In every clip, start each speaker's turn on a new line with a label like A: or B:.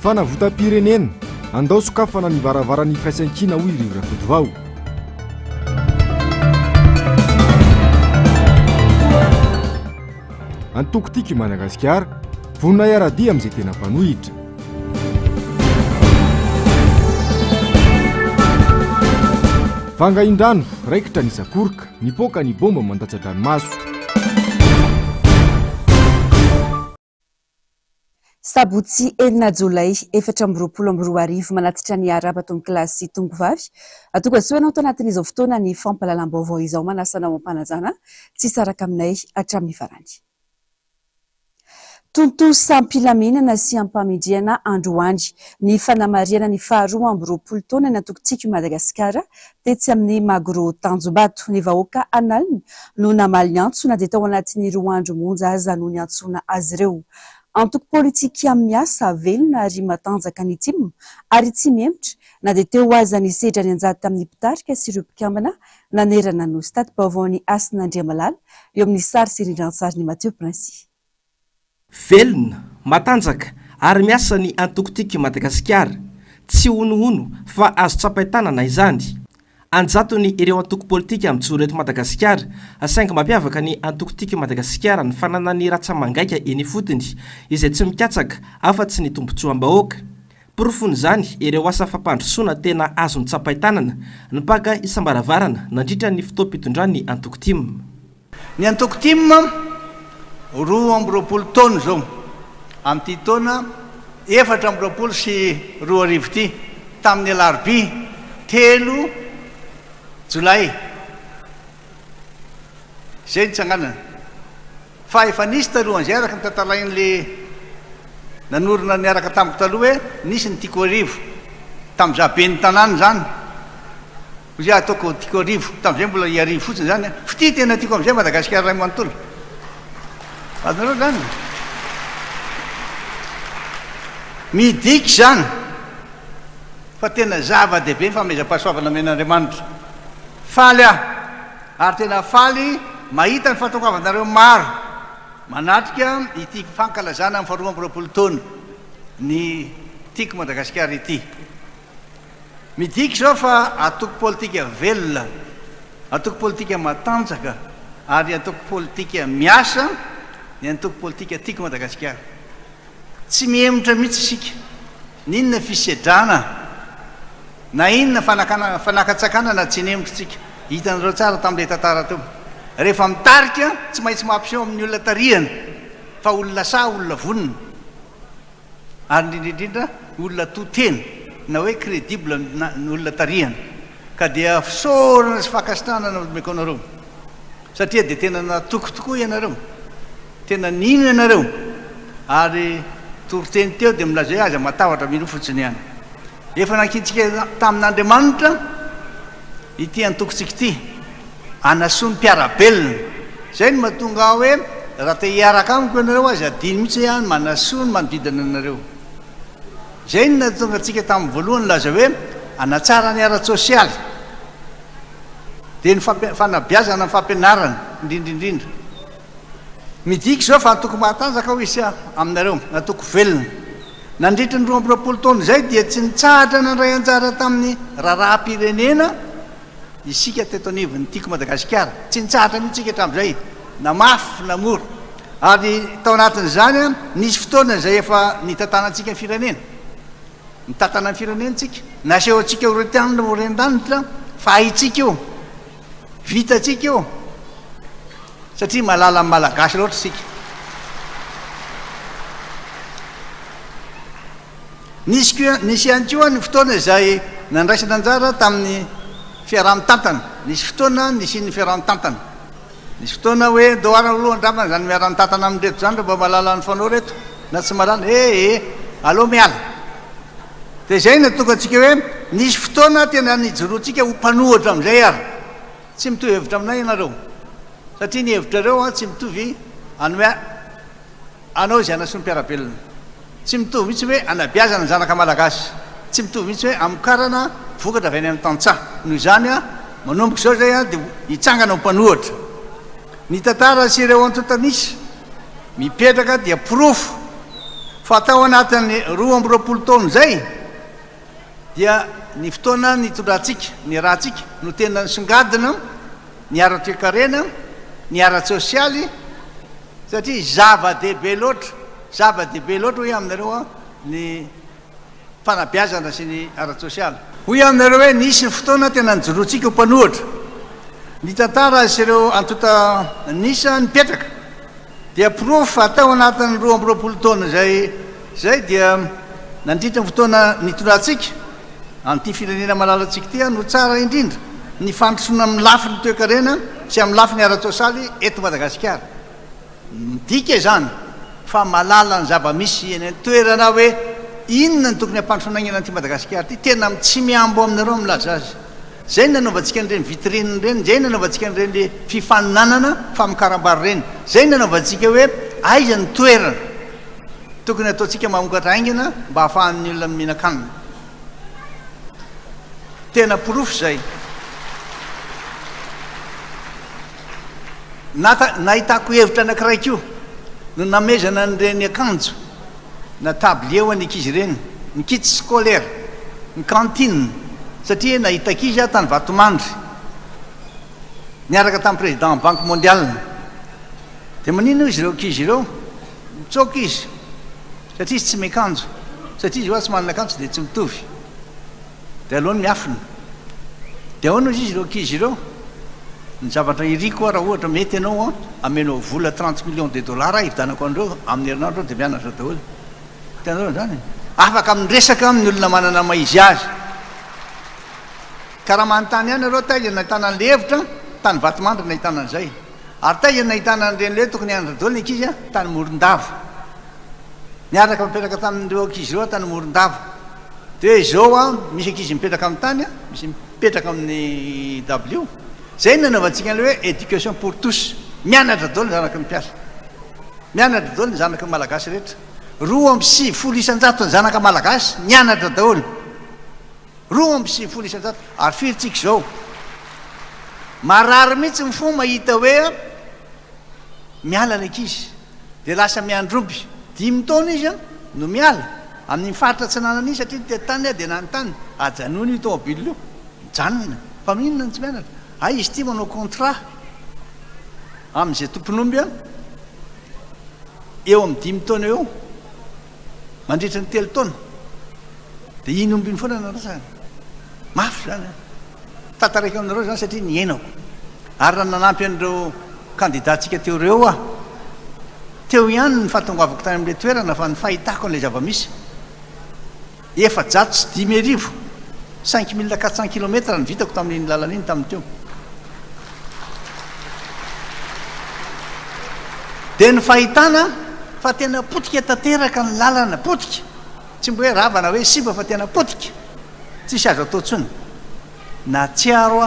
A: fanavotam-pirenena andao sokafana ny varavaran'ny firaisan-kina hoy rivorafody vao. antoko tiky Madagasikara vonina iaradia amin'izay tena mpanohitra. Vangain-drano raikitra ny zakoroka nipoka ny bomba mandatsa-dranomaso.
B: Sabotsy enina jolay 2024 manatitra ny araba tony kilasy tongovavy atoko asoanao to anatin'izao fotoana ny fampahalalam-baovao izao manasana mampanajana tsy saraka aminay hatramin'ny farany. Tonto sampilaminana sy ampamindriana androany ny fanamariana ny 12 taona natokontsika Madagasikara tetsy amin'ny Magro Tanjombato ny vahoaka analiny no namaly ny antso na dia tao anatin'ny 2 andro monja aza no ny antsona azy ireo. Antoko politika miasa velona ary matanjaka ny timo ary tsy miemitra na dia teo aza ny sedra ny anjady tamin'ny mpitarika sy ireo mpikambana nanerana no stady baovaon'ny Asin'Andriamalala eo amin'ny sary sy rindran-tsary ny Mateo Princy.
C: Velona, matanjaka ary miasa ny antokotika Madagasikara tsy ono-ono fa azo tsapain-tanana izany. Anjatony ireo antoko politika mijoro eto Madagasikara saingy mampiavaka ny antokotika Madagasikara ny fananany ratsamangaika eny fotony izay tsy mikatsaka afa-tsy ny tombotsoam-bahoaka. Porofony izany ireo asa fampandrosoana tena azo ny tsapain-tanana ny mpaka isambaravarana nandritra ny fotoam-pitondrany antokotima.
D: Ny antokotima 20 taona zao amin'ity taona 4 sy 2 arivo ity tamin'ny alarobia 3 jolay zay nitsanganana fa efa nisy taloha an'izay araka nytantarain'le nanorona niaraka tamiko taloha hoe nisy ny tiko arivo tamin'za ben'ny tanàna zany ozy ataoko tiko arivo tamin'izay mbola iarivo fotsiny zany fity tena tiako amin'izay Madagasikara ray manontolo adinareo zany midiky zany fa tena zava-dehibe ny fameza-pahasoavana men'Andriamanitra. Faly ary tena faly mahita ny fahatokavanareo maro manatrika ity fankalazana amin'ny 20 taona ny tiako Madagasikara ity. Midiky zao fa atoko politika velona, atoko politika matanjaka ary atoko politika miasa ny antoko politika tiako Madagasikara. Tsy miemotra mihitsy isika ninona fisedrana na inona fanakatsakana na tsy nemotritsika hitanareo tsara tamin'ilay tantara teo rehefa mitarika tsy maintsy mampiseho amin'ny olona tarihana fa olona sa olona vonina ary indrindrindrindra olona totena na hoe crédible ny olona tarihana ka dia fisorana sy fakasitrahana nomeko anareo satria dia tena natoko tokoa ianareo tena nino ianareo ary toroteny teo dia milazay azy matavatra mino fotsiny ihany. Efa nankitsika tamin'Andriamanitra ity antokontsika ity anasoa ny mpiarabelona zay no mahatonga aho hoe raha te hiaraka amiko ianareo azy adiny mihitsy ihany manasoa ny manodidina anareo. Zay no nahatonga antsika tamin'ny voalohany laza hoe anatsara ny ara-tsosialy dia ny fanabeazana ny fampianarana indrindrindrindra. Midiky zao fa antoko matanjaka ho isy aminareo natoko velona. Nandritra ny 20 taona zay dia tsy nitsahatra nandray anjara tamin'ny raharaham-pirenena isika teto anivon'ny tiako Madagasikara tsy nitsahatra mihitsika hatramin'izay na mafy na mora ary tao anatin'izany nisy fotoana zay efa nitantanantsika ny firenena nitantana ny firenena tsika naseho atsika horentanina horen-danitra fa haitsika io vitatsika io satria malala amin'ny malagasy loatra sika. Nisy ihany koa ny fotoana izay nandraisana anjara tamin'ny fiaraha-mitantana. Nisy fotoana nisy fiaraha-mitantana. Nisy fotoana hoe doara alohan-drapana zany miara-mitantana amin'reto zany mba malala ny fanao reto na tsy malala allo miala. Dia zay natonga antsika hoe nisy fotoana tena nijoroantsika ho mpanohatra amin'izay ary tsy mitovy hevitra aminay ianareo satria ny hevitrareo tsy mitovy anome anao izay anasoa ny mpiarabelona. Tsy mitovy mihitsy hoe anabeazana ny zanaka malagasy tsy mitovy mihitsy hoe amokarana vokatra avy any amin'ny tantsaha noho izany manomboka izao zay dia hitsangana ho mpanohatra. Ny tantara sy ireo antotanisy mipetraka dia pirofo fa tao anatin'ny 20 taona zay dia ny fotoana nitondrantsika ny rahantsika no tena nisongadina ny ara-toekarena ny ara-tsosialy satria zava-dehibe loatra hoe aminareo ny fanabeazana sy ny ara-tsosialy hoy aminareo hoe nisy ny fotoana tena nijoroantsika ho mpanohatra ny tantara sy ireo antota nisa nipetraka dia profy atao anatin'ny 20 taona zay dia nandritra ny fotoana nitondrantsika an'ity firenena malalatsika tia no tsara indrindra ny fandrosoana amin'ny lafi ny toekarena sy amin'ny lafi ny ara-tsosialy eto Madagasikara midika zany fa malala ny zava-misy eny toerana hoe inona ny tokony hampandrosoana an'ity Madagasikara ty tena tsy miambo aminareo milaza azy zay nanaovantsika n'ireny vitrine reny zay nanaovantsika n'ireny le fifaninanana famikaram-bary reny zay nanaovantsika hoe aiza ny toerana tokony ataontsika mamokatra aingina mba hahafahan'ny olona mihinakanina tena porofo zay nahitako hevitra anakiraik'io no namezana n'ireny akanjo na tablier ho an'ankizy ireny ny kit scolaire ny cantine satria nahitako izy tany Vatomandry niaraka tamin'ny président banque mondiale dia manino izy ireo ankizy ireo mitsoka izy satria izy tsy miakanjo satria izy hoa tsy manana akanjo dia tsy mitovy dia alohany miafina dia ahoana izy ireo ankizy ireo ny zavatra iriko raha ohatra mety ianao amenao vola 30 millions de dollars hividanako andreo amin'ny herinandro dia mianatra daholo tianareo zany afaka miresaka amin'ny olona manana maizy azy ka raha manontany ihany areo taiza nahitana an'le hevitra tany Vatomandry nahitana an'izay ary taiza nahitana an'ireny le tokony hianatra daholo ny ankizy tany Morondava niaraka mipetraka tamin'ireo ankizy ireo tany Morondava dia hoe zao misy ankizy mipetraka amin'ny tany misy mipetraka amin'ny W zay nanaovantsika an'le hoe éducation pour tous mianatra daholo ny zanaky mipiasa mianatra daholo ny zanaky ny malagasy rehetra 2,7 ny zanaka malagasy mianatra daholo 2,7 ary firitsika zao marary mihitsy ny fo mahita hoe miala ny ankizy dia lasa miandrompy 5 taona izy no miala amin'ny faritra tsy nanany satria te tany dia nanontany ajanony io tomobile io mijanona fa mihinona ny tsy mianatra ay izy ty manao contrat amin'izay tomponomby eo amin'ny 5 taona eo mandritra ny 3 taona dia iny ombiny foana narasany mafy zany tantaraiky aminareo zany satria niainako ary raha nanampy an'ireo candidatsika teo reo teo ihany ny fahatongoavako tany amin'le toerana fa ny fahitako an'ilay zava-misy 705,000 5400 kilometra ny vitako tamin'iny lalan'iny tamin'ny teo dia ny fahitana fa tena potika tanteraka ny lalana potika tsy mbo hoe ravana hoe siba fa tena potika tsisy azo atao ntsony na tsiaro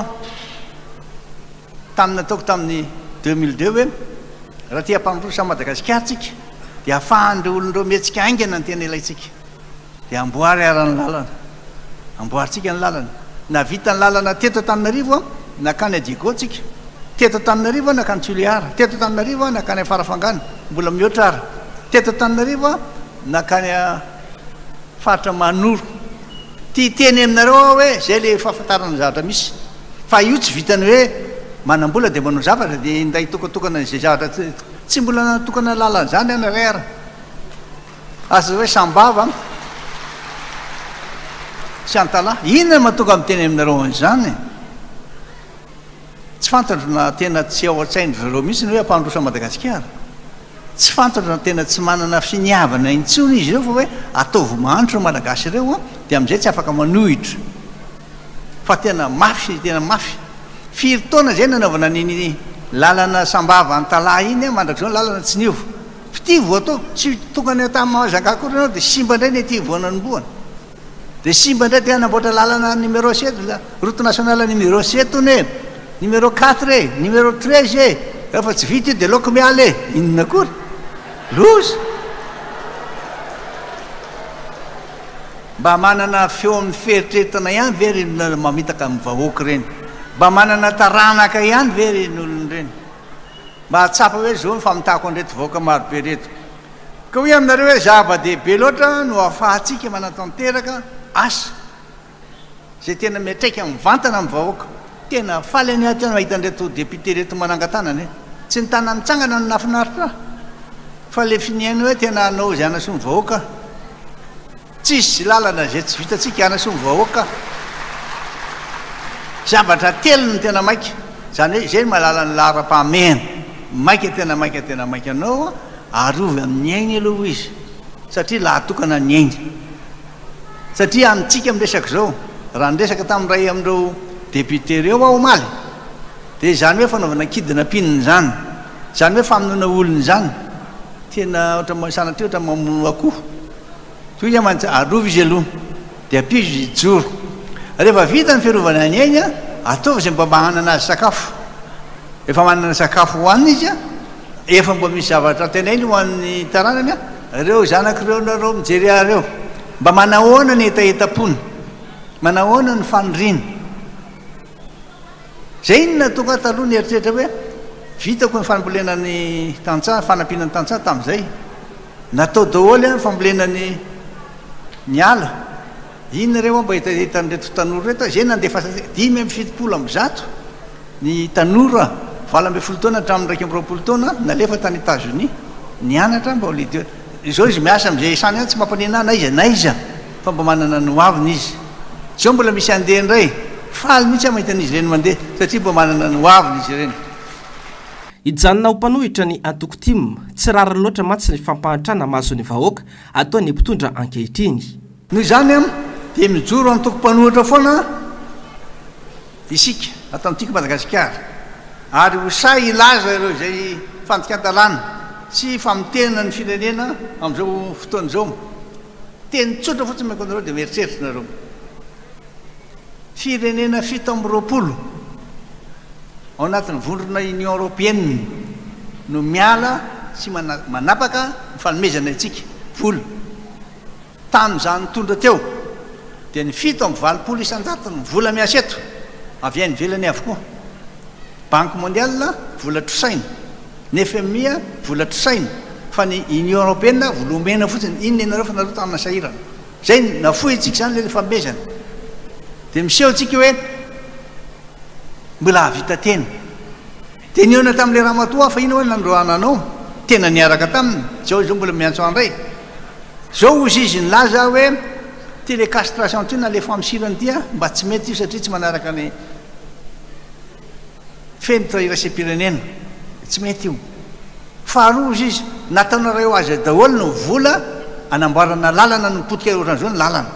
D: taminy nataoko tamin'ny 2002 hoe raha tia hampandrosa Madagasikara tsika dia ahafahan'ireo olon'ireo mihetsika aingana ny tena ilaitsika dia amboary arany lalana amboarytsika ny lalana na vita ny lalana teto Antananarivo nakany Adigo tsika teto Antananarivo nakany Toliara teto Antananarivo nakany Farafangana mbola mihoatra ara teto Antananarivo nakany faritra Manoro ty teny aminareo hoe zay le fahafantarana zavatra misy fa io tsy vitany hoe manambola dia manao zavatra dia inday tokatokana izay zavatra tsy mbola natokana lalana zany anarera aza hoe sambava sy antala inona mahatonga amin'ny teny aminareo an'izany tsy fantatro na tena tsy ao an-tsainy zareo mihitsy ny hoe ampandrosa Madagasikara tsy fantatro na tena tsy manana finiavana intsony izy ireo fa hoe ataovy mahandro malagasy ireo dia amin'izay tsy afaka manohitra fa tena mafy firy taona zay nanaovana niny lalana sambava antala iny mandrak'zao ny lalana tsy niovo fity vo atao tsy tokany tamin'ny mahazangakory anao dia simba indray ny aty voananomboana dia simba indray dia anamboatra lalana numéro 7 route nationale numéro 7 ony numéro 4 numéro 13 rehefa tsy vita io dia laoko miala inona kory loza mba manana feo amin'ny feritreretana ihany very mamitaka amin'ny vahoaka reny mba manana taranaka ihany very ny olony reny mba hatsapa hoe zao ny famitahako andreto vahoaka marobe reto ka hoe aminareo hoe zava-dehibe loatra no ahafahantsika manatanteraka asa zay tena miatraika mivantana amin'ny vahoaka. Tena faly any tena mahita an'ireto député reto manangan-tanana tsy ny tana mitsangana no nafinaritra fa le finiainy hoe tena anao zay anaso ny vahoaka tsisy lalana zay tsy vitatsika anaso ny vahoaka. Zavatra telo ny tena maika zany hoe zay mahalala ny lara-pahamehana maika tena maika anao arovy amin'ny aigny aloha izy satria lahatokana ny aigny satria antsika miresaka zao raha niresaka tamin'ray amin'ireo député reo ao omaly dia zany hoe fanaovana kidina mpininy zany hoe famonoana olony zany tena ohatra sanatria ohatra mamono akoho so izy arovy izy aloha dia ampizo izy joro rehefa vita ny fiarovana ny aigny ataovy zay mba manana azy sakafo efa manana sakafo hohanina izy efa mba misy zavatra tenainy ho an'ny taranany reo zanak'ireo nareo mijery areo mba manahoana ny etaetapony manahoana ny fanoriana zay ny natonga taloha ny eritreritra hoe vitako ny fambolenany tantsaha fanampianany tantsaha tamin'izay natao daholy ny fambolenany ny ala inareo mba hitan'ireto tanora reto zay nandefa 5 amby zato ny tanora 20 taona hatramin'ny 2 taona nalefa tany États-Unis nianatra mba olide izao izy miasa am'izay isany any tsy mampanina na iza fa mba manana ny hoaviny izy zao mbola misy andeha indray faly mihitsy mahitan'izy ireny mandeha satria mba manana ny hoaviny izy ireny.
C: Ijanona ho mpanohitra ny Antokotim tsy rara loatra mantsy ny fampahantrana mahazo ny vahoaka atao ny mpitondra ankehitriny.
D: Noho izany dia mijoro amin'ny tokom-panohitra foana isika atao amintsika Madagasikara ary hosay ilaza ireo zay fandikan-dalàna sy famitena ny firenena amin'izao fotoana izao teny tsotra fotsiny makonareo dia mieritreritra nareo firenena 720 ao anatin'ny vondrona Union Européenne no miala sy manapaka ny fanomezana antsika vola tamin'izany tondra teo dia ny 720 isan-jato ny vola miasa eto avy any ivelany avokoa. Banque mondiale vola trosaina, ny FMI vola trosaina, fa ny Union Européenne vola omena fotsiny. Inona ianareo fa nareo tamina sahirana zay nafoy antsika zany le famezana dia miseho antsika hoe mbola havita tena dia niona tamin'le ramatoa fa ina hoe nandroananao tena niaraka taminy zao mbola miantso andray zao ozy izy nilaza hoe télécastration ty na le famsirany ty mba tsy mety io satria tsy manaraka ny fenitra iraisam-pirenena tsy mety io. Faharoa izy izy nataonareo azy daholo no vola anamboarana lalana no mipotika ohatran'izao ny lalana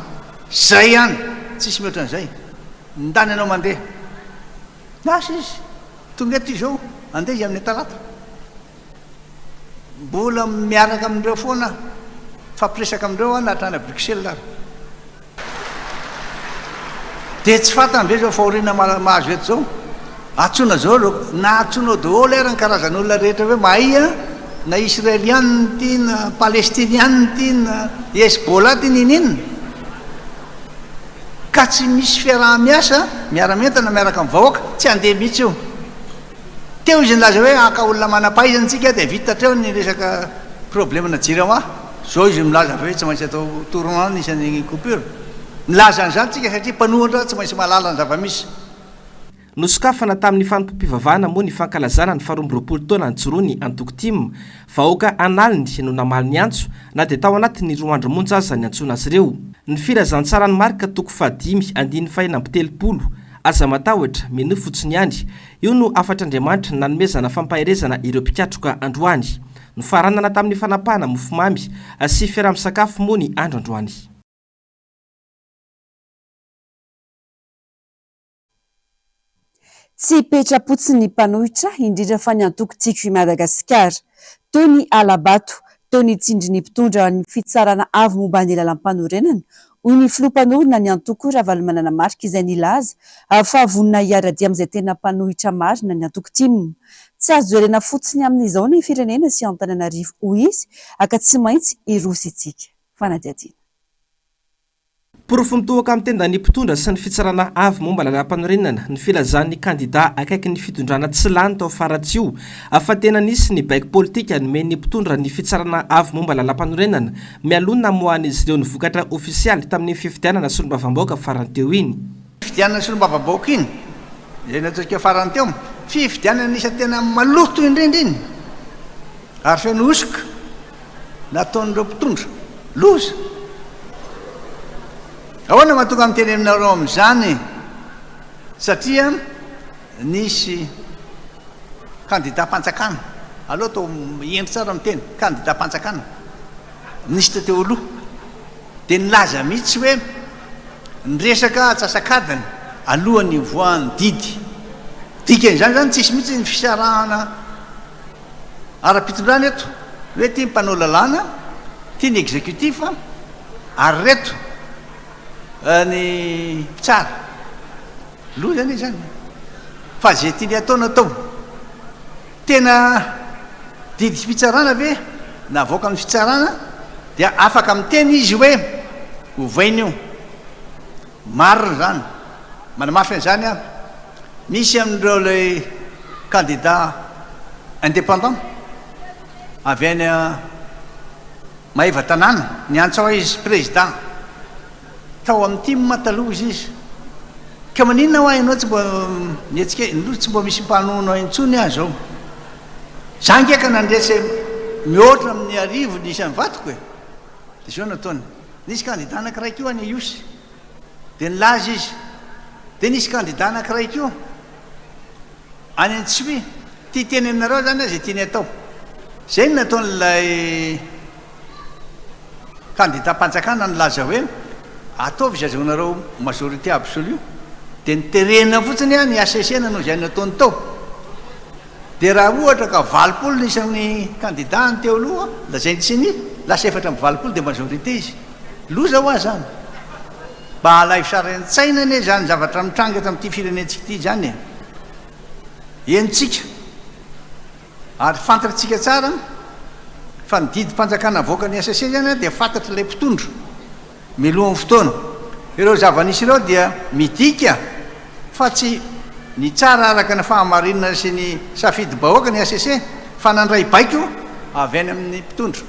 D: zay ihany tsisy mihoatran'izay ndany anao mandeha lasa izy tonga eto izao andeha izy amin'ny talata mbola miaraka amindreo foana fampiresaka amindreo nahatrany a Bruxelles dia tsy fatana ve zao fahoriana mahazo eto zao atsona zao na atsonao daholo ary ny karazan'olona rehetra hoe maia na israelianiny ty na palestinianiny ty na Hezbollah ty ninina ka tsy misy fiaraha-miasa miara-mentana miaraka amin'ny vahoaka tsy andeha mihitsy io. Teo izy nilaza hoe aka olona manam-pahaizantsika dia vitatreo ny resaka problème na jirama zao izy milaza hoe tsy maintsy atao tournant ny isan'ny coupure milaza an'izany tsika satria mpanohatra tsy maintsy mahalala ny zava-misy.
C: Nosokafana tamin'ny fanompompivavahana moa ny fankalazana ny 20 taona nijoroany Antokotim vahoaka analiny no namaly ny antso na dia tao anatin'ny 2 andro monja aza ny antsona azy ireo. Ny firazantsara ny marika toko 5 andiny fahina amby 30 aza matahotra mino fotsiny ihany io no afatr'Andriamanitra nanomezana fampaherezana ireo mpikatroka androany no faranana tamin'ny fanapahana mofomamy sy fiaraha-misakafo moa ny andro androany.
B: Tsy petrapotsy ny mpanohitra indrindra fa ny Antokotiky Madagasikara toy ny Alabato toy ny tsindrin'ny mpitondra ny fitsarana avy momba ny lalam-panorenana hoy ny filompanorona ny Antoko Ravalomanana Marika izay nilaza fa vonona hiara-dia amin'izay tena mpanohitra marina ny Antokotim. Tsy azo jerena fotsiny amin'izao ny firenena sy Antananarivo hoy izy aka tsy maintsy iroso itsika fanadiadiana.
C: porofo mitohaka amin'ny tenda ny mpitondra sy ny fitsarana avy momba lalam-panorenana ny filazan'ny kandida akaiky ny fitondrana tsy lany tao faratsio fa tena nisy ny baik politika nomeny mpitondra ny fitsarana avy momba lalam-panorenana mialona moan'izy ireo ny vokatra ofisialy tamin'ny fifidianana solombavamboaka farany teo iny
D: fifidianana solombavamboaka iny zay natsika farany teo fifidianana nisa tena maloto indrindra iny ary feno osoka nataon'ireo mpitondra loza ahoana mahatonga amin'ny teny aminareo amin'izany satria nisy kandida panjakana aloha tao endry tsara miteny kandida panjakana nisy tateo aloha dia nilaza mihitsy hoe nyresaka atsasakadiny alohan'ny voan'ny didy dikan'izany zany tsisy mihitsy ny fisarahana ara-pitondrana eto hoe tia mpanao lalàna tia ny exécutif ary reto ny tsara loha zany e zany fa zay tiany ataona atao tena didy fitsarana ve navoaka amin'ny fitsarana dia afaka miteny izy hoe hovainy io marina zany manamafy an'izany a misy amin'ireo lay candidat indépendant avy any maeva tanàna ny antsao izy président tao amin'ny ty mataloza izy ka maninona ho ainao tsy mba niatsika nyloza tsy mba misy mpanonao intsony azy zao za ngeka nandresy mihoatra amin'ny arivo nisy amin'ny vatoko e dia zao nataony nisy candidat anakiraiky io any iosy dia nilaza izy dia nisy candidat anakiraiky io any antsy tia teny aminareo zany a zay tiany atao zay ny nataon'lay candidat panjakana nilaza hoe ataovy zazaonareo majorité absolue dia niterena fotsiny a ny asesena no zay nataony tao dia raha ohatra ka valopolo nisan'ny candidat ny teo aloha la zay tsy ny lasa efatra amin'ny valopolo dia majorité izy loza ho azy zany mba alay fisaran-tsainany e zany zavatra mitranga eto amin'ity firenentsika ity zany e enitsika ary fantatritsika tsara fa nididy mpanjakana avoaka ny SSC zany a dia fantatra ilay mpitondra milohan'ny fotoana ireo zava-nisy ireo dia midika fa tsy ny tsara araka ny fahamarinana sy ny safidy bahoaka ny SSC fa nandray baiko avy any amin'ny mpitondra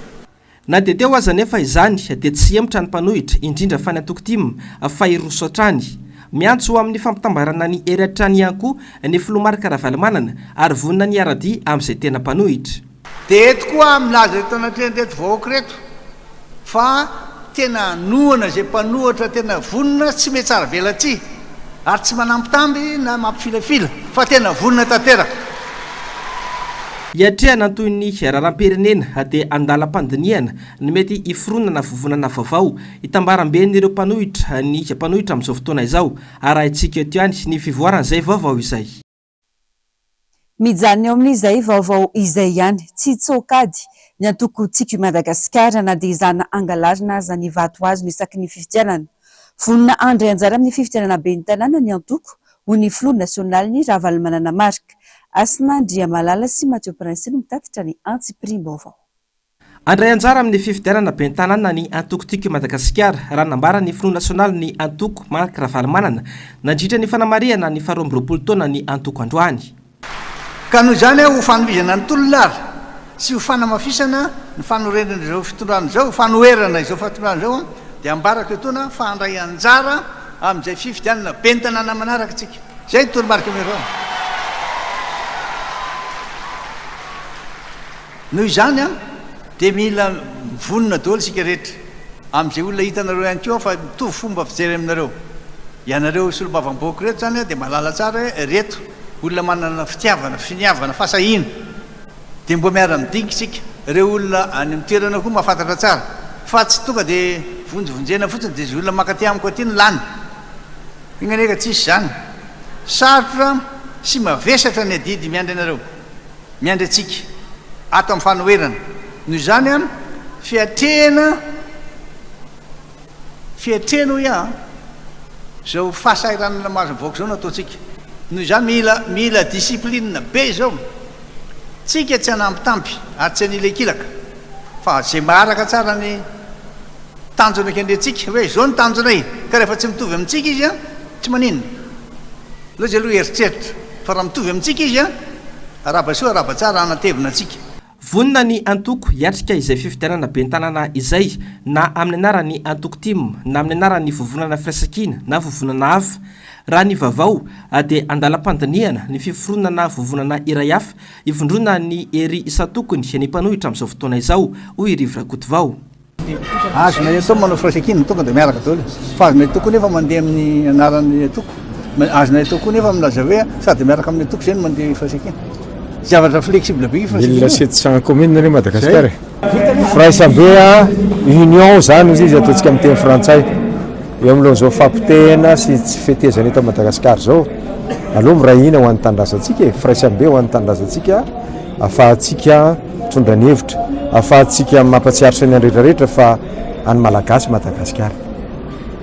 C: na dia teo aza nefa izany dia tsy emotra ny mpanohitra indrindra fa ny atokotima fa iroso hatrany miantso amin'ny fampitambarana ny hery hatrany ihany koa ny filomarika ravalimanana ary vonina ny aradi amin'izay tena mpanohitra
D: dia eto koa milaza reto anatrendreto vahoaka reto fa tena noana zay mpanohatra tena vonina tsy mety tsara velatsy ary tsy manampitamby na mampifilafila fa tena vonina tanteraka
C: iatrehana toy ny raharam-pirenena dia andalam-pandiniana ny mety hiforonana vovonana vaovao hitambaram-ben'ireo mpanohitra ny mpanohitra amin'izao fotoana izao ary haintsika eto ihany ny fivoaran'izay vaovao izay
B: mijanona eo amin'izay vaovao izay ihany tsy tsokady ny antoko tsika Madagasikara na dia izana angalarina aza ny vato azy no isaky ny fifidianana vonina andray anjara amin'ny fifidianana be ny tanàna ny antoko ho ny flou national ny ravalimanana marika Asinandria Malala sy Mathieu Prince no mitatitra ny antsipriam-baovao
C: andray anjara amin'ny fifidianana be ny tanàna ny antoko tiky Madagasikara raha nambara ny flou national ny antoko marika ravalimanana nandritra ny fanamariana ny 12 taona ny antoko androany
D: ka noho izany ho fanovizana ny tolonara sy ho fanamafisana ny fanorenana izao fitondrana izao fanoherana izao fitondrana izao dia ambaraka etoana fa andray anjara amin'izay fifidianana be ny tanàna manaraka tsika zay ny toromarika amin'ireo noho izany a dia mila vonona daholo sika rehetra amin'izay olona hitanareo ihany koa fa mitovy fomba fijery aminareo ianareo solombavamboaka reto zany a dia malala tsara hoe reto olona manana fitiavana finiavana fasahina dia mbo miara midinga sika ireo olona any amin'ny toerana koa mahafantatra tsara fa tsy tonga dia vonjevonjena fotsiny dia izy olona makaty amiko aty ny lany inganeka tsisy zany sarotra sy mavesatra ny adidy miandry anareo miandry atsika ato amin'ny fanoherana noho izany a fiatrena ho ia zao fahasairanana mahazo mivoaka zao no ataotsika noho izany mila discipline be zao tsika tsy hanampitampi ary tsy anilakilaka fa zay maharaka tsara ny tanjona kendrentsika hoe zao ny tanjonay ka rehefa tsy mitovy amintsika izy a tsy maninona loha zay aloha heritreritra fa raha mitovy amintsika izy a araba soa araba tsara anatevina antsika
C: vonina ny antoko hiatrika izay fifidianana be n-tanàna izay na amin'ny anarany antoko tim na amin'ny anarany vovonana firaisankina na vovonana hafa raha ny vavao dia andalam-pandiniana ny fiforonana vovonana iray hafa ivondrona ny ery isatokony ny mpanohitra amin'izao fotoana izao hoy Rivo Rakotovao.
D: azonay atao manao firaisankina tonga dia miaraka daholo fa azonay atoko nefa mandeha amin'ny anaran'ny atoko azonay atao koa nefa milaza hoe sady miaraka amin'ny atoko zany mandeha firaisankina zavatra flexible be
A: mille 700 commune ny Madagasikara Fraisambe union zany izy ataontsika amin'ny teny frantsay eo amin'izao fampitehana sy tsy fetezana eto Madagasikara zao aloha mirahina ho an'ny tanindrazantsika Fraisambe ho an'ny tanindrazantsika afahantsika mitondra ny hevitra afahantsika mampatsiaro saina ny rehetrarehetra fa any malagasy Madagasikara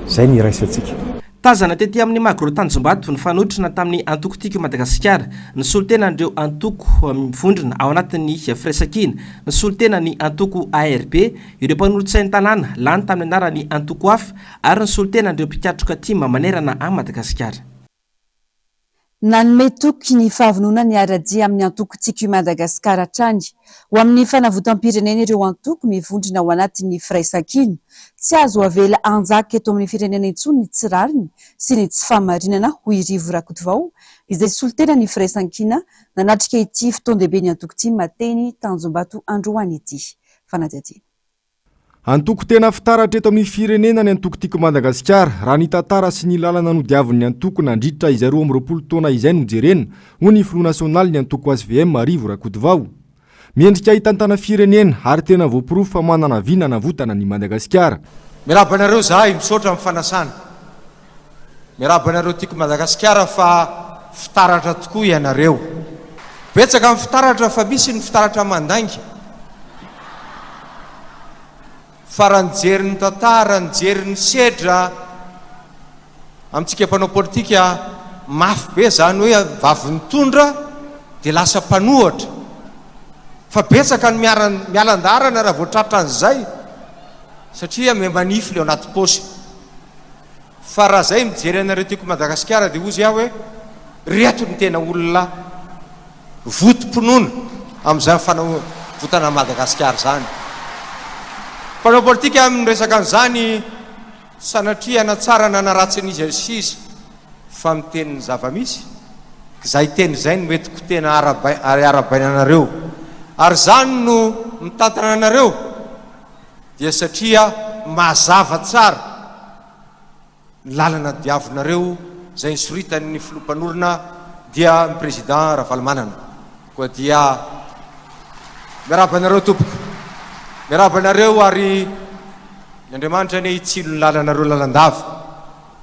A: zay ny iraisantsika.
C: Tazana tety amin'ny Magro Tanjombato ny fanotrina tamin'ny antoko tiako Madagasikara ny solotena andreo antoko mivondrona ao anatin'ny firaisankina ny solotena ny antoko ARP ireo mpanolotsain'ny tanàna lany tamin'ny anarany antoko hafa ary ny solotena andreo mpikatroka tima manerana a Madagasikara.
B: Nanome toky ny fahavonona ny aradia amin'ny antoko tiako Madagasikara trany ho amin'ny fanavotam-pirenena ireo antoko mivondrona ao anatin'ny firaisankina tsy azo avela anjaka eto amin'ny firenena intsony ny tsirariny sy ny tsy fahamarinana hoy Rivo Rakotovao izay solotena ny firaisankina nanatrika ity fotoan-dehibe ny antoko ity mateny Tanjombato androany ity fanadihadiana.
A: Antoko tena fitaratra eto amin'ny firenena ny antoko tiako Madagasikara raha ny tantara sy ny lalana nodiavin'ny antoko nandritra izay 20 taona izay no jerena ho ny Front National ny antoko SVM Rivo Rakotovao. Miendrika hitantana firenena ary tena voapirofo fa manana vina navotana ny Madagasikara.
E: Miaraba anareo zahay misaotra amin'ny fanasana. Miaraba anareo tiako Madagasikara fa fitaratra tokoa ianareo. Betsaka amin'ny fitaratra fa misy ny fitaratra mandangy. Fa raha nijery ny tantara, nijery ny sedra amintsika mpanao politika mafy be zany hoe vavy nitondra dia lasa mpanohatra. Fa betsaka ny mialandarana raha voatratra an'izay satria manify leo anaty posy. Fa raha zay mijery anareo tiako Madagasikara dia ozy aho hoe reto ny tena olona votom-pinoana amin'izany fanavotana Madagasikara zany. Mpanao politika amin'ny resaka an'izany sanatria na tsara na naratsy n'izy asizy fa miteniny zava-misy izay teny izay no metiko tena arabaina anareo ary zany no mitantana anareo dia satria mazava tsara ny lalana diavinareo izay nisoritan'ny filompanorona dia ny président Ravalomanana koa dia miaraba anareo tompoko miaraba anareo ary ny Andriamanitra ny hitsilo ny lalanareo lalandava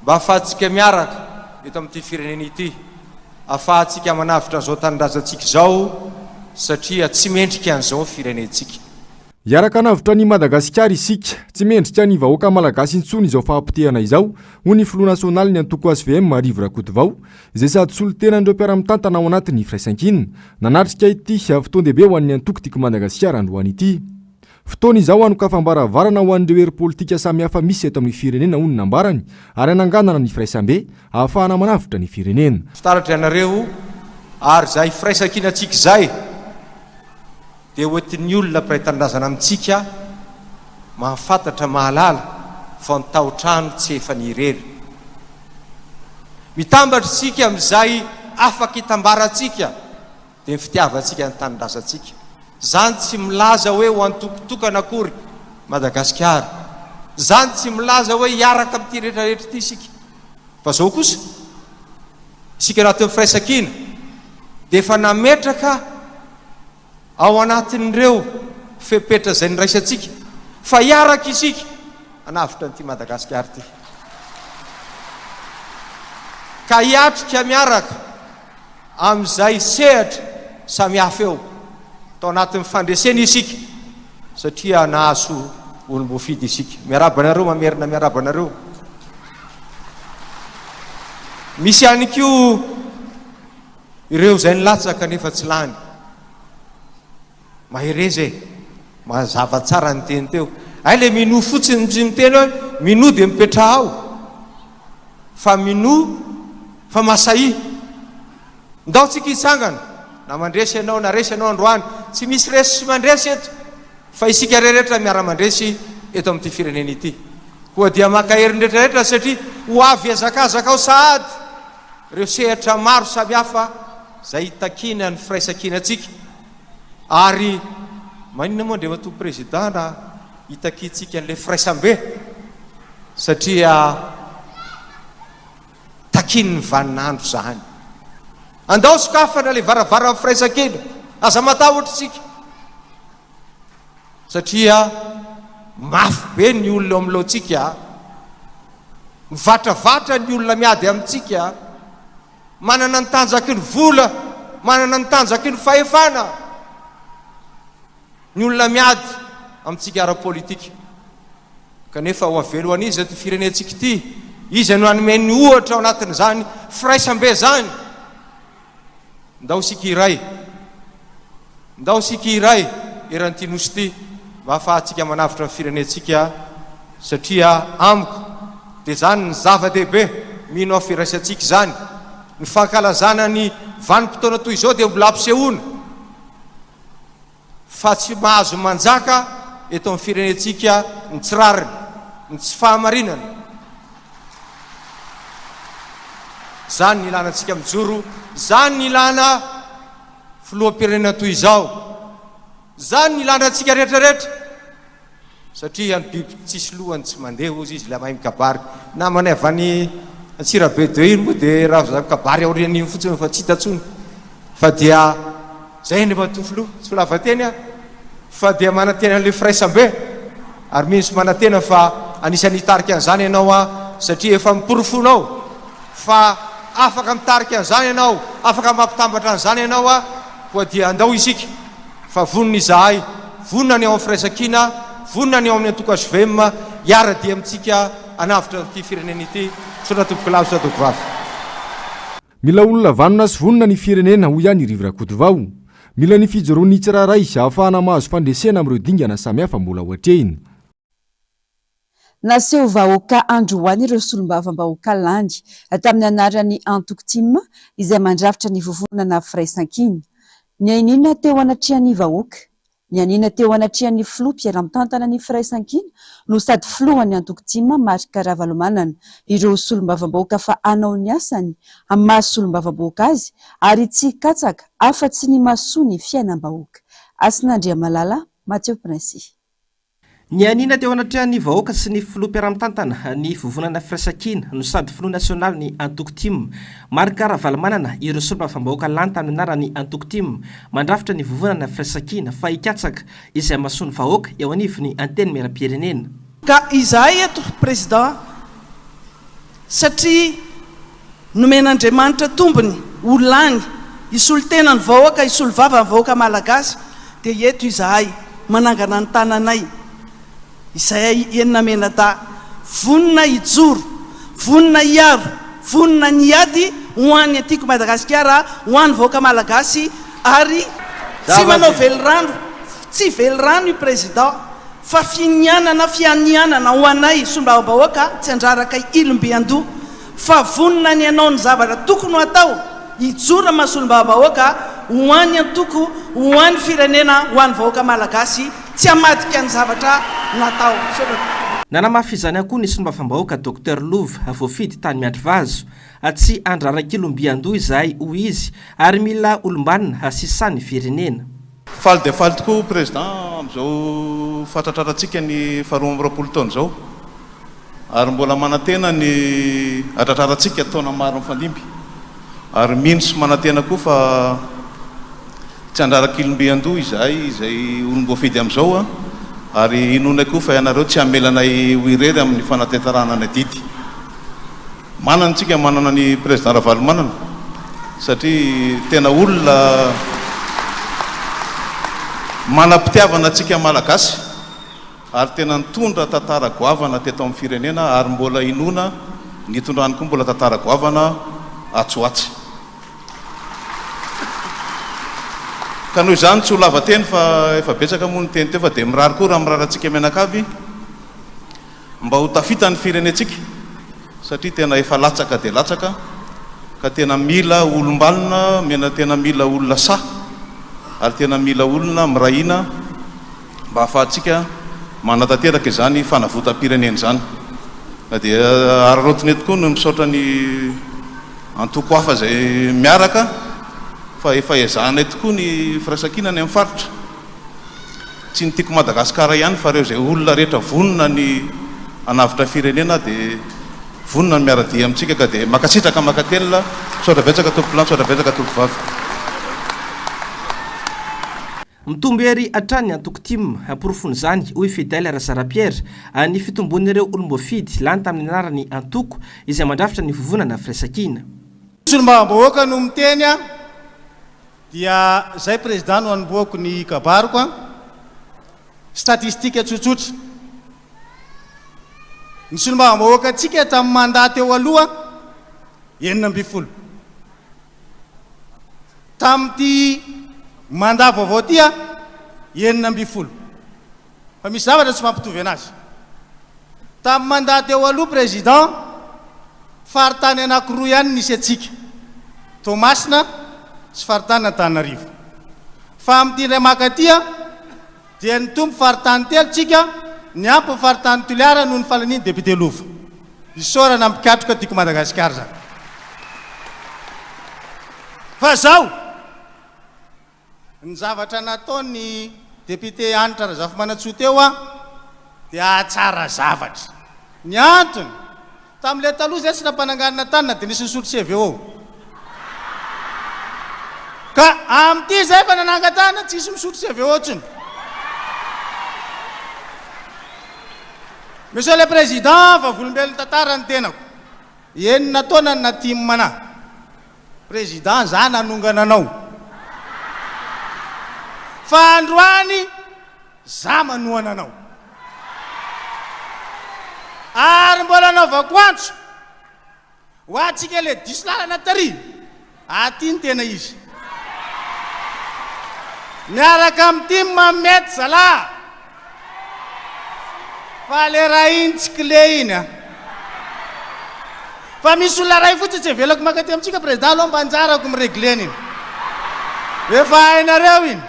E: mba ahafahantsika miaraka eto amin'ity firenena ity ahafahantsika manavitra an'izao tanindrazantsika izao satria tsy mendrika an'izao firenentsika.
A: Hiaraka navitra ny Madagasikara isika tsy mendrika ny vahoaka malagasy intsony izao fahampitehana izao ho ny Front National ny antoko SVM Rivo Rakotovao izay sady solotena andreo mpiara-mitantana ao anatin'ny firaisankina nanatrika ity fotoan-dehibe ho an'ny antoko tiako Madagasikara androany ity. Fotoana izao anokafambaravarana ho an'ireo hery politika samihafa misy eto amin'ny firenena hoy ny nambarany ary ananganana ny firaisambe ahafahana manavitra ny firenena.
E: Fitaratra ianareo ary zay firaisankinantsika zay dia hoentin'ny olona mpiray tanindrazana amintsika mahafantatra mahalala fa ny tao-trano tsy efa ny irery. Mitambatra tsika amin'izay afaka hitambarantsika dia ny fitiavantsika ny tanindrazantsika. Zany tsy milaza hoe ho antokotokana akory Madagasikara. Zany tsy milaza hoe hiaraka amin'ity rehetrarehetra ity isika. Fa zao kosa isika anatin'ny firaisankina dia efa nametraka ao anatin'ireo fepetra izay niraisantsika fa hiaraka isika hanavitra n'ity Madagasikara ity. Ka hiatrika miaraka amin'izay sehatra samihafa eo tao anatin'ny fandresena isika satria nahaso olom-boafidy isika. Miaraba anareo mamerina miaraba anareo. Misy ihany koa ireo izay nilatsaka nefa tsy lany. Mahereza mazava tsara ny teny teo ay le mino fotsiny tsy miteny hoe mino dia mipetra ao fa mino fa masai ndao tsika hitsangana na mandresy ianao na resy ianao androany tsy misy resy sy mandresy eto fa isika rehetra miara-mandresy eto amin'ity firenena ity koa dia maka herinrehetrarehetra satria ho avy azakazaka ao sahady ireo sehatra maro samihafa zay hitakina ny firaisakina atsika ary maninona moa ndre mato président na hitakitsika an'le firaisambe satria takiny ny vaninandro zany andao sokafana le varavara amin'ny firaisakina aza matahotra tsika satria mafy be ny olona am'loatsika mivantravatra ny olona miady amintsika manana ny tanjaky ny vola manana ny tanjaky ny fahefana ny olona miady amintsika ara-politika kanefa ho avelohan' izy ty firenentsika ity izy no anomeny ohatra ao anatin'izany firaisambe zany ndao sika iray eran'ity nosy ity mba ahafahantsika manavitra ny firenentsika satria amiko dia zany ny zava-dehibe mino ao firaisantsika zany ny fankalazana ny vanim-potoana toy izao dia mbola ampisehoana fa tsy mahazo manjaka eto amin'ny firenentsika ny tsirariny ny tsy fahamarinana zany ny ilanantsika mijoro zany ny ilana filoham-pirenena toy izao zany ny ilanantsika rehetrarehetra satria ny biby tsisy lohany tsy mandeha ozy izy la mahay mikabary namany avany Antsirabe de iny moa dia raha kabary aorian'iny fotsiny fa tsy hitatsony fa dia zay nefa tofilo tsy lavateny a fa dia manantena an'le firaisambe ary minsy manantena fa anisany hitarika an'izany ianao a satria efa miporofonao fa afaka mitarika an'izany ianao afaka mampitambatra an'izany ianao a koa dia andao isika fa vonona izahay vonona ny ao amin'ny firaisakina vonona ny ao amin'ny antokazo vema hiara-dia amintsika anavitra ty firenena ity sona tompoko lavo sa tompoko vavy
A: mila olona vanona sy vonona ny firenena ho ihany Rivirakotovao mila ny fijoroan'ny tsirairay izay ahafahana mahazo fandresena amin'ireo dingana samihafa mbola ohatrehiny
B: naseho vahoaka androany ireo solombavam-bahoaka landy tamin'ny anaran'ny Antoktim izay mandrafitra ny vovonana firaisan-kiny ny anina teo anatrihan'ny vahoaka ny anina teo anatrihan'ny filoha mpiara-mitantana ny firaisan-kiny no sady filohan'ny Antoktim Marika Ravalomanana ireo solombavam-bahoaka fa anao ny asany amin'ny maha solombavam-bahoaka azy ary tsy katsaka afa-tsy ny mahasoa ny fiainam-bahoaka Asinandriamalala Mathieu Princy.
C: Ny anina teo anatrihan'ny vahoaka sy ny filoha mpiara-mitantana ny vovonana firaisan-kina no sady filoha nasionaly ny Antoktim Marika Ravalomanana ireo solombavam-bahoaka landy tamin'ny anaran'ny Antoktim mandrafitra ny vovonana firaisan-kina fa hikatsaka izay mahasoa ny vahoaka eo anivony anteny miara-pirenena
F: ka izahay eto président satria nomen'Andriamanitra tombony olany isolo tena ny vahoaka isolo vava ny vahoaka malagasy dia eto izahay manangana ny tananay izay enina mena da vonona hijoro vonona hiaro vonona niady ho an'ny antiako Madagasikara ho an'ny vahoaka malagasy ary tsy manao velorano tsy velorano io président fa fianianana ho anay solombavam-bahoaka tsy andraraka ilombe-andoha fa vonona ny anao ny zavatra tokony ho atao hijoro maha solombavam-bahoaka ho an'ny antoko ho an'ny firenena ho an'ny vahoaka malagasy tsy hamadika ny zavatra natao
C: nanamafy izany akoa ny solombavam-bahoaka Dr Love voafidy tany miandry vazo tsy andraraka ilombe-andoha izahay ho izy ary mila olombanina sisany firenena
G: faly dia faly tokoa président amin'izao fahatratrarantsika ny faharoa amby roapolo taona izao ary mbola manantena ny atratrarantsika taona maro mifandimby ary mino sy manantena koa fa tsy andraraka ilombe-andoha izahay izay olom-boafidy amin'izao a ary inona koa fa ianareo tsy hamelanay ho irery amin'ny fanatetarana ny adidy manantsika manana ny président Ravalomanana satria tena olona manam-pitiavana antsika malagasy ary tena nitondra tantara goavana teto amin'ny firenena ary mbola inona ny tondrany koa mbola tantara goavana atsoatsy ka noho izany tsy ho lava teny fa efa betsaka moa ny teny teo fa dia mirary koa raha mirary antsika menakavy mba ho tafitany firenetsika satria tena efa latsaka dia latsaka ka tena mila olombalona mena tena mila olona sa ary tena mila olona mirahina mba hafahantsika manatanteraka izany fanavotam-pirenena zany dia ararotiny tokoa no misaotra ny antoko hafa zay miaraka fa efa ezahana tokoa ny firaisankina ny amin'ny faritra tsy ny tiako Madagasikara ihany fa reo zay olona rehetra vonona ny anavitra firenena dia vonona ny miaradia amintsika ka dia makasitraka makatelina misaotra betsaka tompolan misaotra betsaka tompovavy
C: mitombo ery atrany antoko tim amporofony zany hoy Fidèle Razarapierre ny fitombon'ireo olomboafidy lany tamin'ny anarany antoko izay mandrafitra ny vovonana firaisankina.
H: Solombavam-bahoaka no miteny a dia zay président no anomboako ny kabaroko a statistika tsotsotra ny solombavam-bahoaka atsika tamin'ny mandat eo aloha 9 tamin'ity mandat vaovao ty a 9 fa misy zavatra tsy mampitovy anazy tamin'ny mandat eo aloha président faritany anankiroa ihany nisy atsika Tomasina sy faritany Antananarivo fa amin'ity ndray makaty a dia nitombo faritany telo tsika ny ampy faritany Toliara noho ny falaniny député Lova isorana mpikatroka tiako Madagasikara zany fa zao ny zavatra nataony député Anitra Razafimanaantsoa teo a dia tsara zavatra ny antony tamin'ilay taloha zay tsy nampananganana tanina dia nisy nisotro CVO ka amin'ity zay fa nanangan-tanina tsy isy misotro CVO tsony. Monsieur le Président, fa volombelony tantara ny tenako enina taona ny natimy manahy président za nanongana anao fa androany za manohana anao ary mbola anaovako antso ho atsika le diso lalana tary aty ny tena izy miaraka amin'ity mamety zala fa le raha iny tsy clé iny a fa misy olona ray fotsy tsy avelako makaty amintsika président aloha mba anjarako miregleny iny efa hainareo iny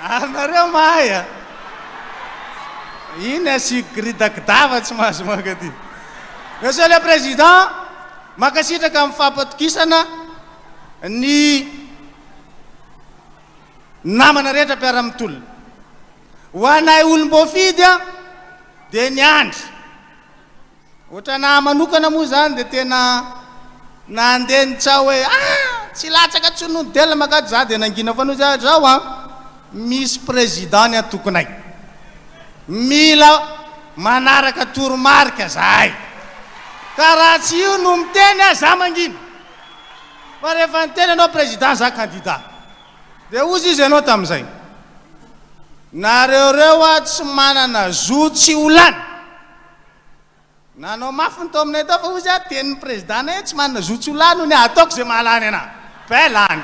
H: ary nareo mahay a iny asiako gridakidava tsy mahazo makaty. Monsieur le Président, makasitraka amin'ny fampatokisana ny namana rehetra mpiara-mitolona ho anay olom-boafidy a dia ny andry ohatra na manokana moa zany dia tena nandeha nitsa hoe tsy latsaka tsony delona makady za dia nangina fa no zao a misy président ny atokonay mila manaraka toromarika zahay ka raha tsy io no miteny a za mangina fa rehefa niteny anao président za candidat dia ozy izy ianao tamin'izay nareoreo a tsy manana zo tsy olany nanao mafy ny tao aminay tao fa ozy a tenin'ny président nay tsy manana zo tsy olany ony ataoko zay mahalany ana pelany